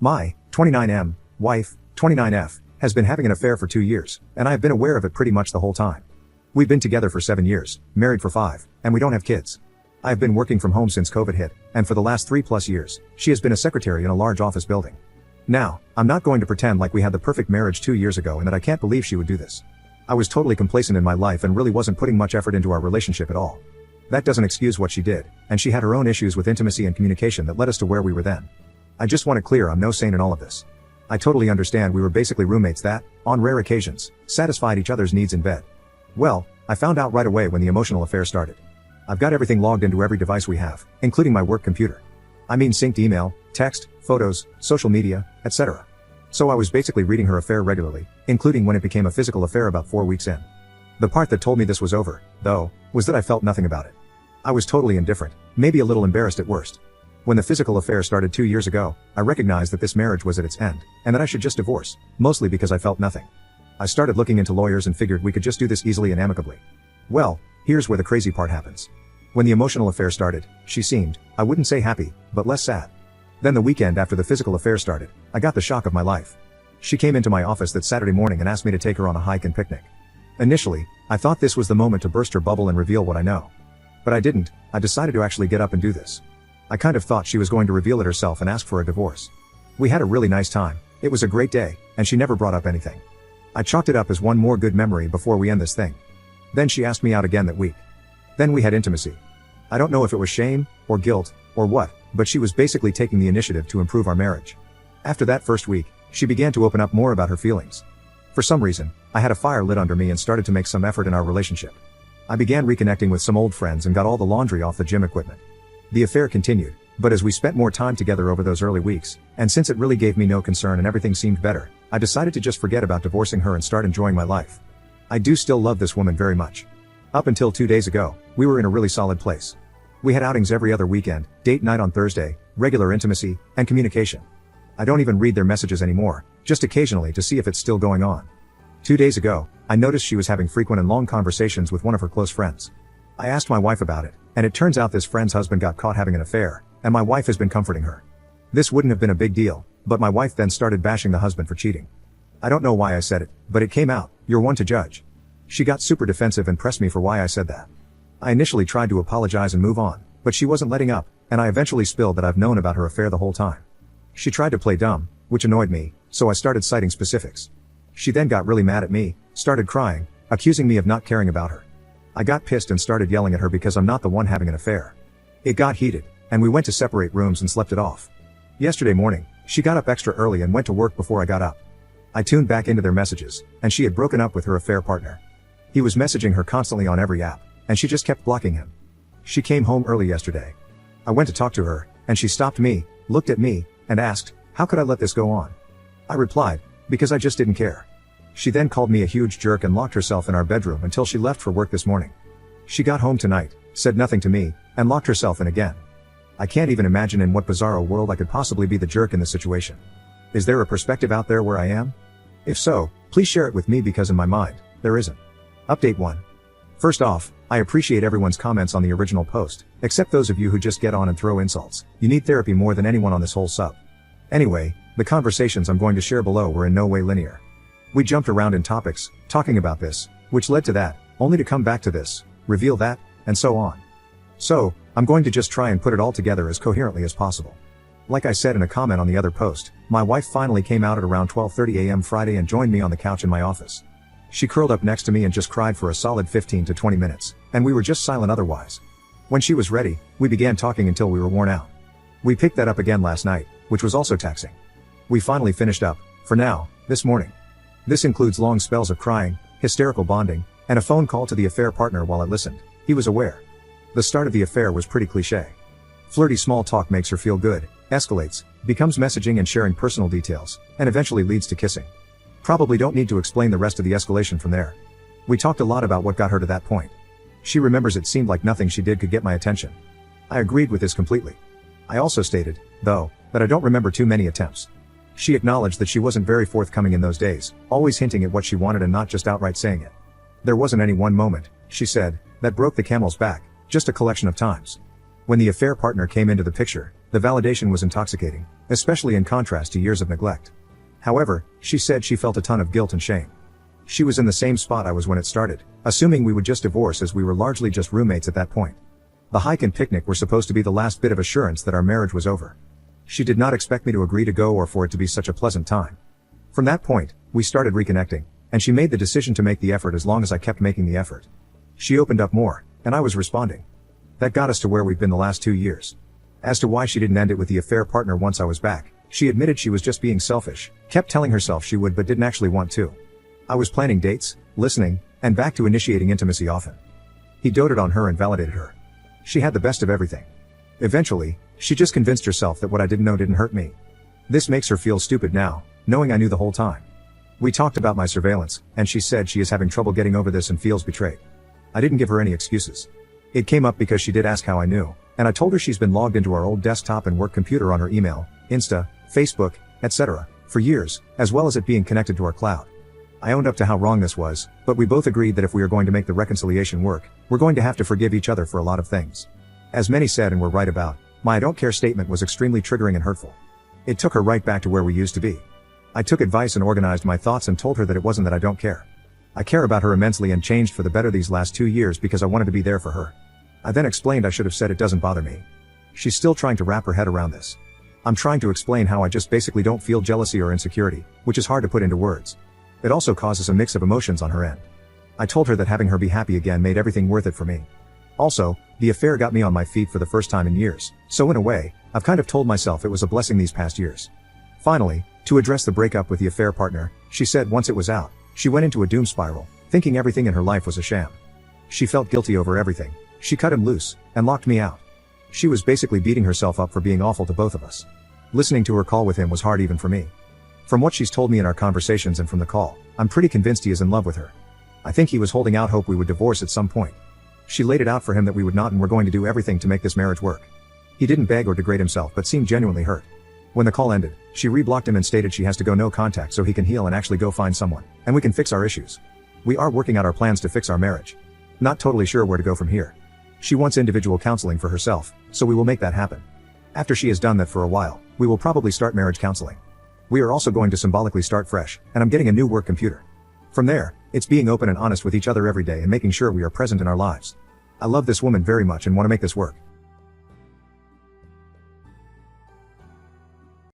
My 29M wife, 29F, has been having an affair for 2 years, and I have been aware of it pretty much the whole time. We've been together for 7 years, married for 5, and we don't have kids. I have been working from home since COVID hit, and for the last 3+ years, she has been a secretary in a large office building. Now, I'm not going to pretend like we had the perfect marriage 2 years ago and that I can't believe she would do this. I was totally complacent in my life and really wasn't putting much effort into our relationship at all. That doesn't excuse what she did, and she had her own issues with intimacy and communication that led us to where we were then. I just want to clear I'm no saint in all of this. I totally understand we were basically roommates that, on rare occasions, satisfied each other's needs in bed. Well, I found out right away when the emotional affair started. I've got everything logged into every device we have, including my work computer. I mean synced email, text, photos, social media, etc. So I was basically reading her affair regularly, including when it became a physical affair about 4 weeks in. The part that told me this was over, though, was that I felt nothing about it. I was totally indifferent, maybe a little embarrassed at worst. When the physical affair started 2 years ago, I recognized that this marriage was at its end, and that I should just divorce, mostly because I felt nothing. I started looking into lawyers and figured we could just do this easily and amicably. Well, here's where the crazy part happens. When the emotional affair started, she seemed, I wouldn't say happy, but less sad. Then the weekend after the physical affair started, I got the shock of my life. She came into my office that Saturday morning and asked me to take her on a hike and picnic. Initially, I thought this was the moment to burst her bubble and reveal what I know. But I didn't. I decided to actually get up and do this. I kind of thought she was going to reveal it herself and ask for a divorce. We had a really nice time, it was a great day, and she never brought up anything. I chalked it up as one more good memory before we end this thing. Then she asked me out again that week. Then we had intimacy. I don't know if it was shame, or guilt, or what, but she was basically taking the initiative to improve our marriage. After that first week, she began to open up more about her feelings. For some reason, I had a fire lit under me and started to make some effort in our relationship. I began reconnecting with some old friends and got all the laundry off the gym equipment. The affair continued, but as we spent more time together over those early weeks, and since it really gave me no concern and everything seemed better, I decided to just forget about divorcing her and start enjoying my life. I do still love this woman very much. Up until 2 days ago, we were in a really solid place. We had outings every other weekend, date night on Thursday, regular intimacy, and communication. I don't even read their messages anymore, just occasionally to see if it's still going on. 2 days ago, I noticed she was having frequent and long conversations with one of her close friends. I asked my wife about it, and it turns out this friend's husband got caught having an affair, and my wife has been comforting her. This wouldn't have been a big deal, but my wife then started bashing the husband for cheating. I don't know why I said it, but it came out, you're one to judge. She got super defensive and pressed me for why I said that. I initially tried to apologize and move on, but she wasn't letting up, and I eventually spilled that I've known about her affair the whole time. She tried to play dumb, which annoyed me, so I started citing specifics. She then got really mad at me, started crying, accusing me of not caring about her. I got pissed and started yelling at her because I'm not the one having an affair. It got heated, and we went to separate rooms and slept it off. Yesterday morning, she got up extra early and went to work before I got up. I tuned back into their messages, and she had broken up with her affair partner. He was messaging her constantly on every app, and she just kept blocking him. She came home early yesterday. I went to talk to her, and she stopped me, looked at me, and asked, how could I let this go on? I replied, because I just didn't care. She then called me a huge jerk and locked herself in our bedroom until she left for work this morning. She got home tonight, said nothing to me, and locked herself in again. I can't even imagine in what bizarro world I could possibly be the jerk in this situation. Is there a perspective out there where I am? If so, please share it with me because in my mind, there isn't. Update 1. First off, I appreciate everyone's comments on the original post, except those of you who just get on and throw insults. You need therapy more than anyone on this whole sub. Anyway, the conversations I'm going to share below were in no way linear. We jumped around in topics, talking about this, which led to that, only to come back to this, reveal that, and so on. So, I'm going to just try and put it all together as coherently as possible. Like I said in a comment on the other post, my wife finally came out at around 12:30 a.m. Friday and joined me on the couch in my office. She curled up next to me and just cried for a solid 15 to 20 minutes, and we were just silent otherwise. When she was ready, we began talking until we were worn out. We picked that up again last night, which was also taxing. We finally finished up, for now, this morning. This includes long spells of crying, hysterical bonding, and a phone call to the affair partner while I listened. He was aware. The start of the affair was pretty cliché. Flirty small talk makes her feel good, escalates, becomes messaging and sharing personal details, and eventually leads to kissing. Probably don't need to explain the rest of the escalation from there. We talked a lot about what got her to that point. She remembers it seemed like nothing she did could get my attention. I agreed with this completely. I also stated, though, that I don't remember too many attempts. She acknowledged that she wasn't very forthcoming in those days, always hinting at what she wanted and not just outright saying it. There wasn't any one moment, she said, that broke the camel's back, just a collection of times. When the affair partner came into the picture, The validation was intoxicating, especially in contrast to years of neglect. However, she said she felt a ton of guilt and shame. She was in the same spot I was when it started, assuming we would just divorce as we were largely just roommates at that point. The hike and picnic were supposed to be the last bit of assurance that our marriage was over. She did not expect me to agree to go or for it to be such a pleasant time. From that point, we started reconnecting, and she made the decision to make the effort as long as I kept making the effort. She opened up more, and I was responding. That got us to where we've been the last 2 years. As to why she didn't end it with the affair partner once I was back, she admitted she was just being selfish, kept telling herself she would but didn't actually want to. I was planning dates, listening, and back to initiating intimacy often. He doted on her and validated her. She had the best of everything. Eventually, she just convinced herself that what I didn't know didn't hurt me. This makes her feel stupid now, knowing I knew the whole time. We talked about my surveillance, and she said she is having trouble getting over this and feels betrayed. I didn't give her any excuses. It came up because she did ask how I knew, and I told her she's been logged into our old desktop and work computer on her email, Insta, Facebook, etc., for years, as well as it being connected to our cloud. I owned up to how wrong this was, but we both agreed that if we are going to make the reconciliation work, we're going to have to forgive each other for a lot of things. As many said and were right about, my I don't care statement was extremely triggering and hurtful. It took her right back to where we used to be. I took advice and organized my thoughts and told her that it wasn't that I don't care. I care about her immensely and changed for the better these last 2 years because I wanted to be there for her. I then explained I should have said it doesn't bother me. She's still trying to wrap her head around this. I'm trying to explain how I just basically don't feel jealousy or insecurity, which is hard to put into words. It also causes a mix of emotions on her end. I told her that having her be happy again made everything worth it for me. Also, the affair got me on my feet for the first time in years, so in a way, I've kind of told myself it was a blessing these past years. Finally, to address the breakup with the affair partner, she said once it was out, she went into a doom spiral, thinking everything in her life was a sham. She felt guilty over everything. She cut him loose, and locked me out. She was basically beating herself up for being awful to both of us. Listening to her call with him was hard even for me. From what she's told me in our conversations and from the call, I'm pretty convinced he is in love with her. I think he was holding out hope we would divorce at some point. She laid it out for him that we would not and were going to do everything to make this marriage work. He didn't beg or degrade himself but seemed genuinely hurt. When the call ended, she reblocked him and stated she has to go no contact so he can heal and actually go find someone, and we can fix our issues. We are working out our plans to fix our marriage. Not totally sure where to go from here. She wants individual counseling for herself, so we will make that happen. After she has done that for a while, we will probably start marriage counseling. We are also going to symbolically start fresh, and I'm getting a new work computer. From there, it's being open and honest with each other every day and making sure we are present in our lives. I love this woman very much and want to make this work.